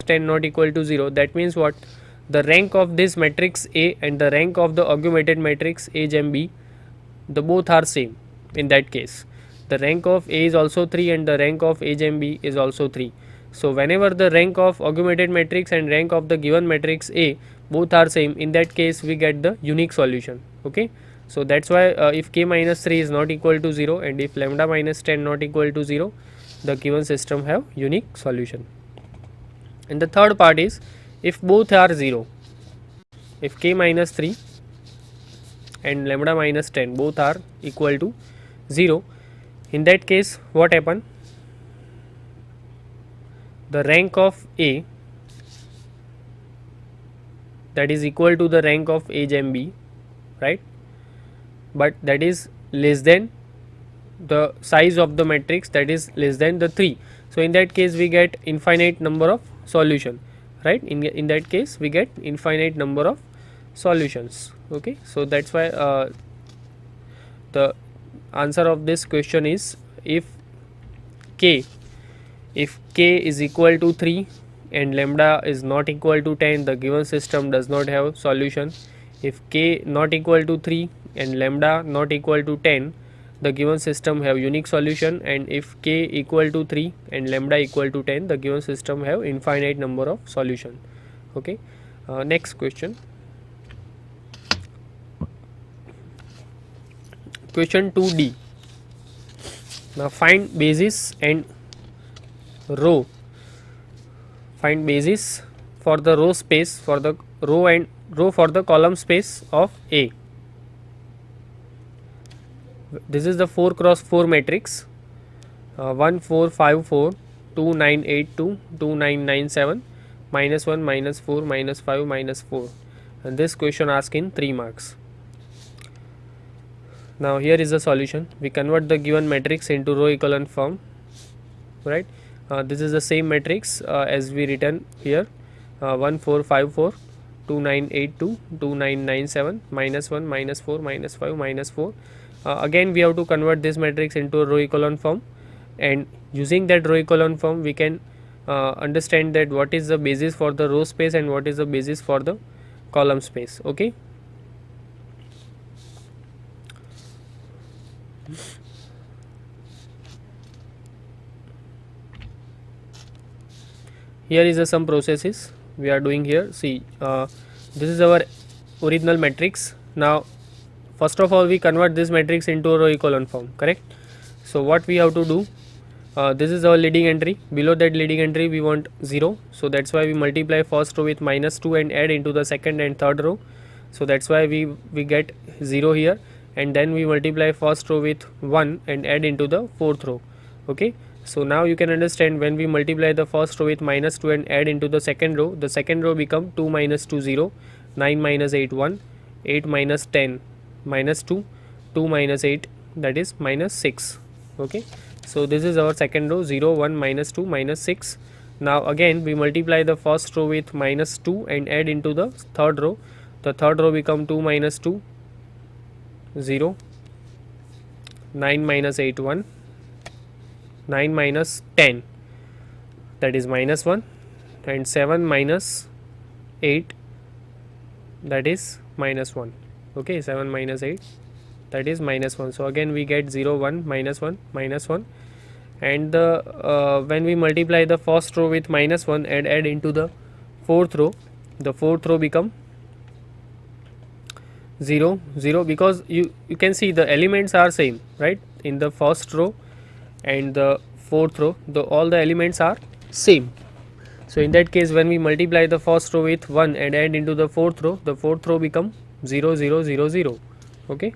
10 not equal to 0, that means what? The rank of this matrix A and the rank of the augmented matrix A gem B, the both are same. In that case, the rank of A is also 3 and the rank of A gem B is also 3. So whenever the rank of augmented matrix and rank of the given matrix A both are same, in that case we get the unique solution. Okay, so that's why if k minus 3 is not equal to 0 and if lambda minus 10 not equal to 0, the given system have unique solution. And the third part is if both are 0, if k minus 3 and lambda minus 10 both are equal to 0, in that case what happen? The rank of A, that is equal to the rank of A gem B, right, but that is less than the size of the matrix, that is less than the 3. So in that case we get infinite number of solution, right? In that case we get infinite number of solutions. Okay, so that's why the answer of this question is if k is equal to 3 and lambda is not equal to 10, the given system does not have solution. If k not equal to 3 and lambda not equal to 10, the given system have unique solution, and if k equal to 3 and lambda equal to 10, the given system have infinite number of solution. Okay, next question. Question 2D. Now find basis and row. Find basis for the row space for the row and row for the column space of A. This is the 4 cross 4 matrix, 1 4 5 4 2 9 8 2 2 9 9 7 minus 1 minus 4 minus 5 minus 4, and this question asked in 3 marks. Now here is the solution. We convert the given matrix into row echelon form, right? This is the same matrix as we written here, 1 4 5 4 2 9 8 2 2 9 9 7 minus 1 minus 4 minus 5 minus 4. Again we have to convert this matrix into a row echelon form, and using that row echelon form we can understand that what is the basis for the row space and what is the basis for the column space. Okay, here is some processes we are doing here. See, this is our original matrix. Now first of all we convert this matrix into a row echelon form, correct? So what we have to do, this is our leading entry, below that leading entry we want 0, so that's why we multiply first row with minus 2 and add into the second and third row, so that's why we get 0 here, and then we multiply first row with 1 and add into the fourth row. Okay, so now you can understand when we multiply the first row with minus 2 and add into the second row become 2 minus 2 0, 9 minus 8 1, 8 minus 10 minus 2, 2 minus 8, that is minus 6. Okay, so this is our second row, 0 1 minus 2 minus 6. Now again we multiply the first row with minus 2 and add into the third row. The third row become 2 minus 2 0, 9 minus 8 1, 9 minus 10, that is minus 1, and 7 minus 8, that is minus 1. Okay, 7 minus 8, that is minus 1. So again we get 0 1 minus 1 minus 1, and the when we multiply the first row with minus 1 and add into the fourth row, the fourth row become 0 0, because you can see the elements are same, right? In the first row and the fourth row, all the elements are same. So in that case when we multiply the first row with 1 and add into the fourth row become 0 0 0 0. Okay,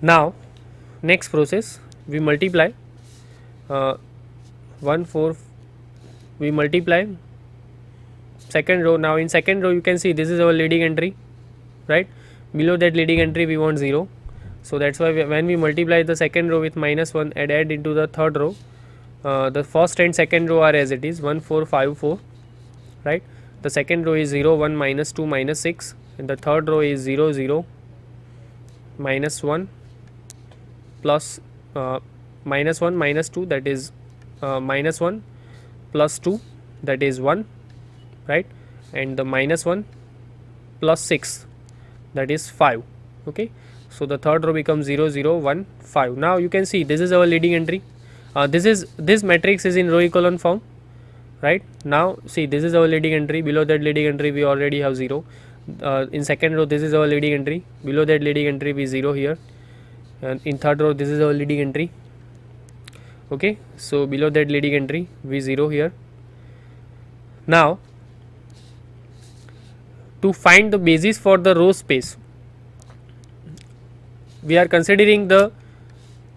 now next process we multiply 1 4, we multiply second row. Now in second row you can see this is our leading entry, right? Below that leading entry we want 0, so that's why when we multiply the second row with minus 1 and add into the third row, the first and second row are as it is, 1 4 5 4, right? The second row is 0 1 minus 2 minus 6, and the third row is 0 0 minus 1 plus minus 1 minus 2, that is minus 1 plus 2 that is 1, right, and the minus 1 plus 6, that is 5. Okay, so the third row becomes 0 0 1 5. Now you can see this is our leading entry. This matrix is in row echelon form, right. Now see, this is our leading entry. Below that leading entry we already have 0. In second row this is our leading entry. Below that leading entry we 0 here, and in third row this is our leading entry. Okay, so below that leading entry we 0 here. Now to find the basis for the row space, we are considering the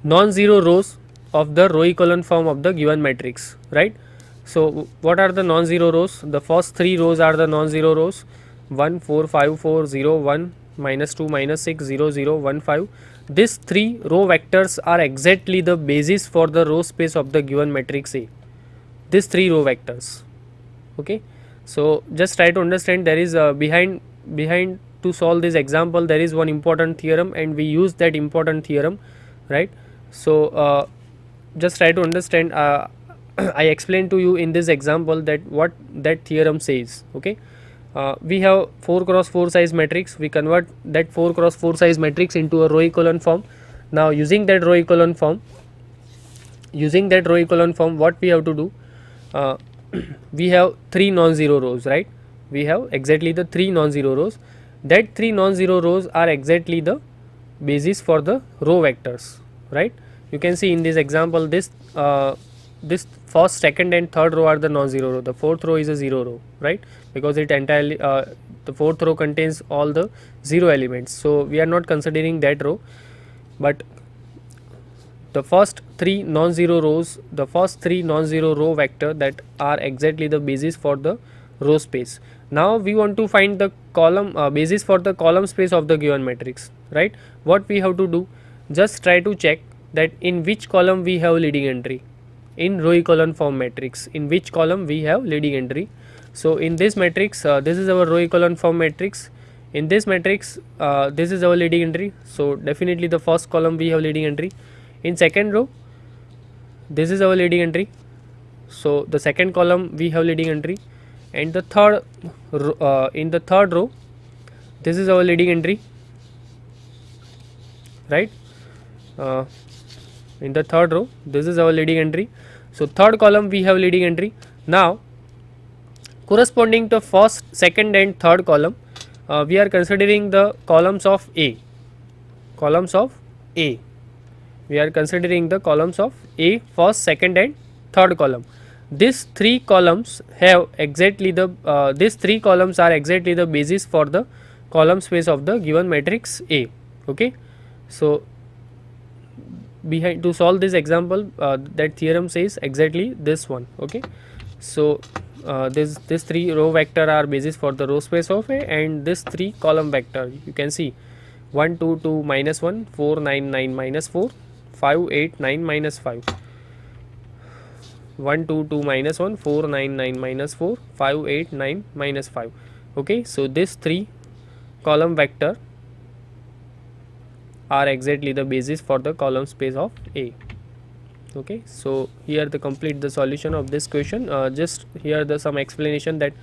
non-zero rows of the row echelon form of the given matrix, right. So what are the non-zero rows? The first 3 rows are the non-zero rows: 1 4 5 4 0 1 minus 2 minus 6 0 0 1 5. These 3 row vectors are exactly the basis for the row space of the given matrix A. These 3 row vectors. Okay, so just try to understand, there is behind to solve this example there is one important theorem, and we use that important theorem, right. So just try to understand. I explained to you in this example that what that theorem says. Okay, we have 4 cross 4 size matrix. We convert that 4 cross 4 size matrix into a row echelon form. Now using that row echelon form, what we have to do, we have 3 non-zero rows, right. We have exactly the 3 non-zero rows. That 3 non-zero rows are exactly the basis for the row vectors, right. You can see in this example, this first, second and third row are the non-zero row. The fourth row is a 0 row, right, because it entirely the fourth row contains all the 0 elements. So we are not considering that row, but the first 3 non-zero rows, the first 3 non-zero row vector that are exactly the basis for the row space. Now we want to find the column basis for the column space of the given matrix, right. What we have to do, just try to check that in which column we have leading entry. In row echelon form matrix, in which column we have leading entry. So in this matrix, this is our row echelon form matrix. In this matrix, this is our leading entry. So definitely the first column we have leading entry. In second row, this is our leading entry. So the second column we have leading entry, and the third in the third row, this is our leading entry, right. In the third row, this is our leading entry. So third column we have leading entry. Now corresponding to first, second and third column, we are considering the columns of A. We are considering the columns of A, first, second and third column. These 3 columns have exactly the these 3 columns are exactly the basis for the column space of the given matrix A. Okay, so behind to solve this example, that theorem says exactly this one. Okay, so this 3 row vector are basis for the row space of A, and this 3 column vector, you can see 1 2 2 minus 1 4 9 9 minus 4 5 8 9 minus 5, 1 2 2 minus 1 4 9 9 minus 4 5 8 9 minus 5. Okay, so this 3 column vector are exactly the basis for the column space of A. Okay, so here the complete the solution of this question. Just here the some explanation that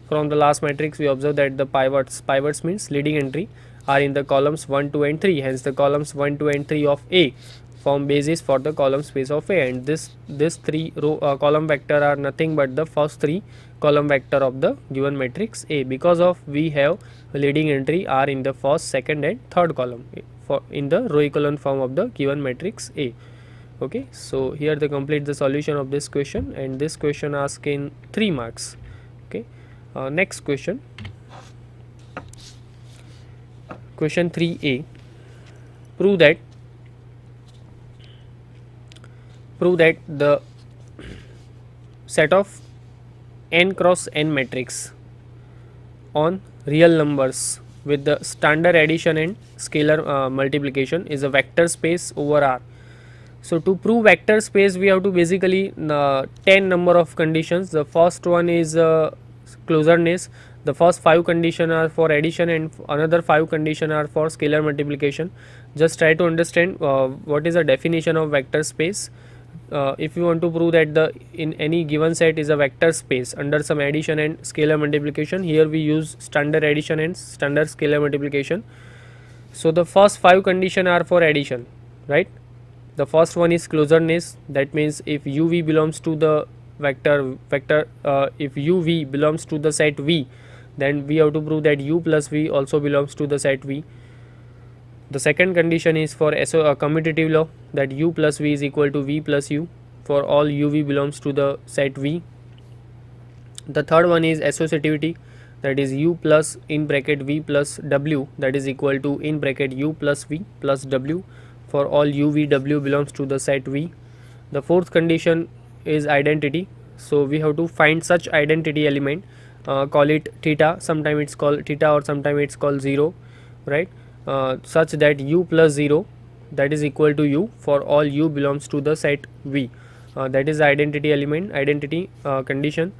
from the last matrix we observe that the pivots means leading entry are in the columns 1 2 and 3, hence the columns 1 2 and 3 of A form basis for the column space of A, and this 3 row column vector are nothing but the first 3 column vector of the given matrix A, because of we have leading entry are in the first, second and third column for in the row echelon form of the given matrix A. Okay, so here they complete the solution of this question, and this question asked in 3 marks. Okay, next question, question 3a. Prove that the set of n cross n matrix on real numbers with the standard addition and scalar multiplication is a vector space over R. So to prove vector space, we have to basically 10 number of conditions. The first one is closeness. The first 5 condition are for addition, and another 5 condition are for scalar multiplication. Just try to understand what is the definition of vector space. if you want to prove that the in any given set is a vector space under some addition and scalar multiplication, here we use standard addition and standard scalar multiplication. So the first 5 condition are for addition, right? The first one is closedness, that means if uv belongs to the vector if uv belongs to the set v, then we have to prove that u plus v also belongs to the set v. The second condition is for commutative law, that u plus v is equal to v plus u for all uv belongs to the set v. The third one is associativity, that is u plus in bracket v plus w, that is equal to in bracket u plus v plus w for all uv w belongs to the set v. The fourth condition is identity, so we have to find such identity element, call it theta, sometime it's called theta or sometime it's called 0, right? Such that u plus 0, that is equal to u for all u belongs to the set v. That is identity element, identity condition.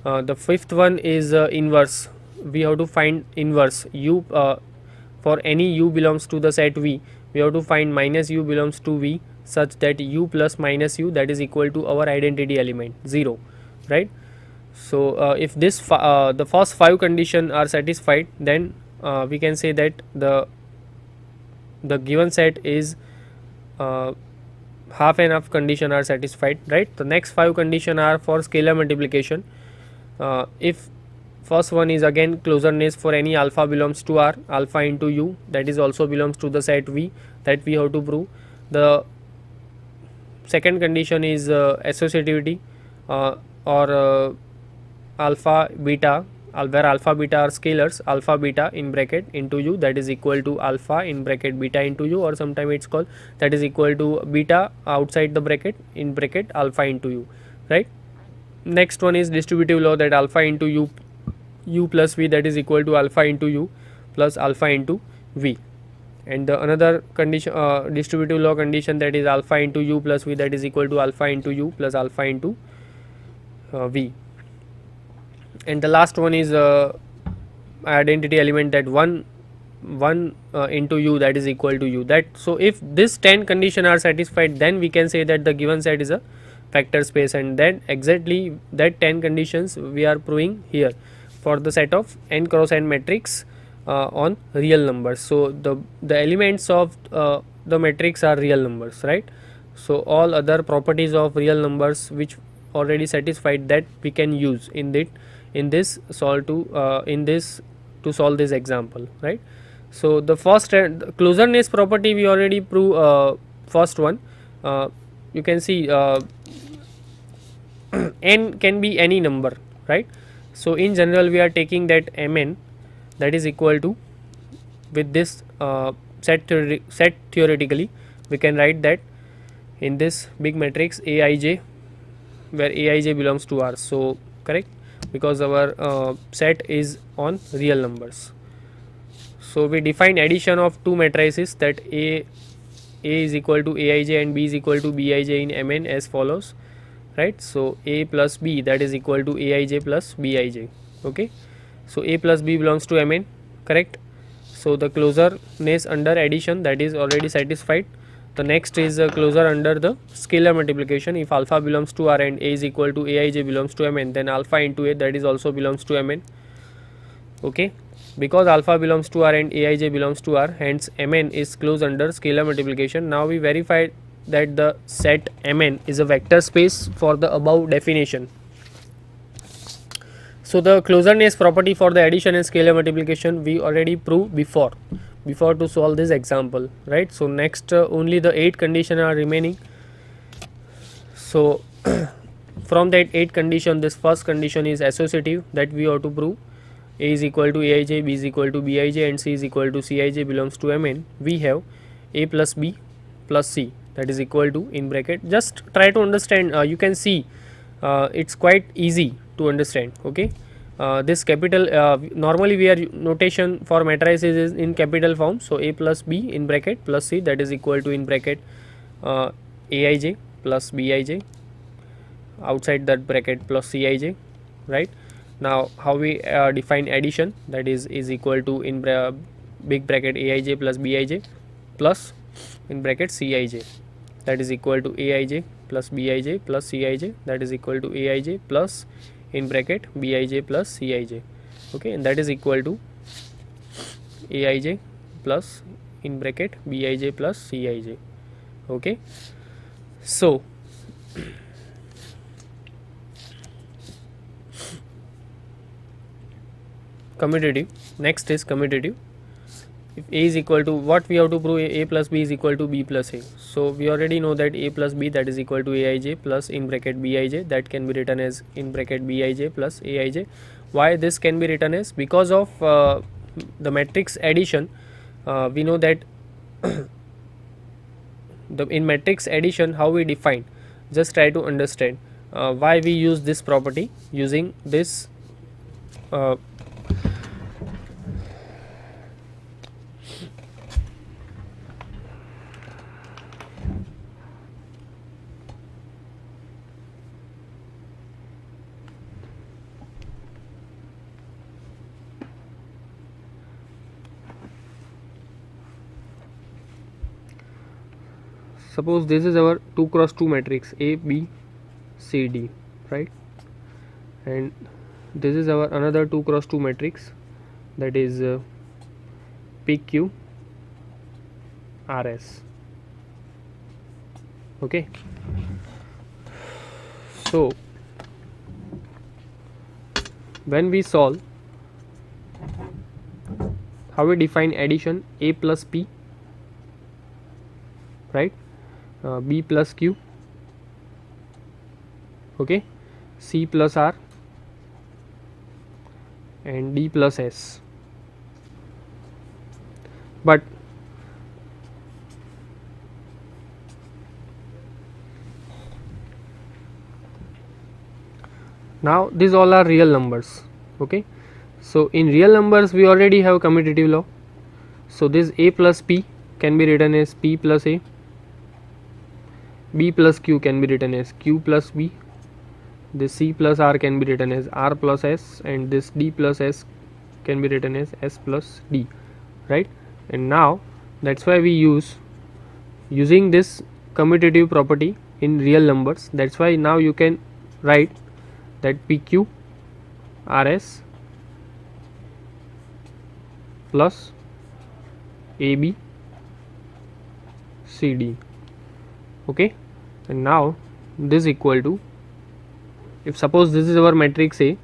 The fifth one is inverse. We have to find inverse u for any u belongs to the set v, we have to find minus u belongs to v such that u plus minus u, that is equal to our identity element 0, right? So if this the first 5 condition are satisfied, then we can say that the given set is half and half condition are satisfied, right? The next 5 condition are for scalar multiplication. If first one is again closedness for any alpha belongs to R, alpha into U, that is also belongs to the set V, that we have to prove. The second condition is associativity or alpha beta, where alpha beta are scalars, alpha beta in bracket into U, that is equal to alpha in bracket beta into U, or sometime it's called that is equal to beta outside the bracket in bracket alpha into U, right? Next one is distributive law, that alpha into u plus v, that is equal to alpha into u plus alpha into v. And the another condition, distributive law condition, that is alpha into u plus v, that is equal to alpha into u plus alpha into v. And the last one is identity element, that 1 into u, that is equal to u. That so if this 10 condition are satisfied, then we can say that the given set is a vector space, and then exactly that 10 conditions we are proving here for the set of n cross n matrix on real numbers. So the elements of the matrix are real numbers, right? So all other properties of real numbers which already satisfied, that we can use in this solve to solve this example, right? So the first closedness property we already prove, first one, you can see n can be any number, right? So in general we are taking that mn, that is equal to, with this set theoretically we can write that in this big matrix Aij, where Aij belongs to R. So correct, because our set is on real numbers. So we define addition of two matrices, that A is equal to Aij and B is equal to Bij in Mn as follows, right? So A plus B, that is equal to Aij plus Bij. Okay, so A plus B belongs to Mn, correct? So the closedness under addition, that is already satisfied. The next is closure under the scalar multiplication. If alpha belongs to R and A is equal to Aij belongs to Mn, then alpha into A, that is also belongs to Mn. Okay, because alpha belongs to R and Aij belongs to R, hence Mn is closed under scalar multiplication. Now we verify that the set Mn is a vector space for the above definition. So the closedness property for the addition and scalar multiplication we already proved before to solve this example, right? So next only the 8 condition are remaining. So from that 8 condition, this first condition is associative, that we have to prove. A is equal to Aij, B is equal to Bij and C is equal to Cij belongs to Mn. We have A plus B plus C, that is equal to in bracket. Just try to understand, you can see it's quite easy to understand. Okay, this capital normally we are notation for matrices is in capital form. So A plus B in bracket plus C, that is equal to in bracket Aij plus Bij, outside that bracket plus Cij, right? Now how we define addition, that is equal to in big bracket Aij plus Bij plus in bracket Cij, that is equal to Aij plus Bij plus Cij, that is equal to Aij plus in bracket Bij plus Cij. Okay, and that is equal to Aij plus in bracket Bij plus Cij. Okay, so commutative, next is commutative. If A is equal to, what we have to prove, A plus B is equal to B plus A. So we already know that A plus B, that is equal to Aij plus in bracket Bij, that can be written as in bracket Bij plus Aij. Why this can be written as? Because of the matrix addition. We know that in matrix addition, how we define, just try to understand why we use this property using this suppose this is our 2 cross 2 matrix A, B, C, D, right? And this is our another 2 cross 2 matrix, that is P, Q, R, S. Okay, so when we solve, how we define addition? A plus P, right? B plus Q, okay, C plus R, and D plus S. But now these all are real numbers. Okay, so in real numbers we already have commutative law. So this A plus P can be written as P plus A, B plus Q can be written as Q plus B, this C plus R can be written as R plus S, and this D plus S can be written as S plus D, right? And now that's why we using this commutative property in real numbers. That's why now you can write that PQ RS plus AB CD. Okay, and now this equal to, if suppose this is our matrix A,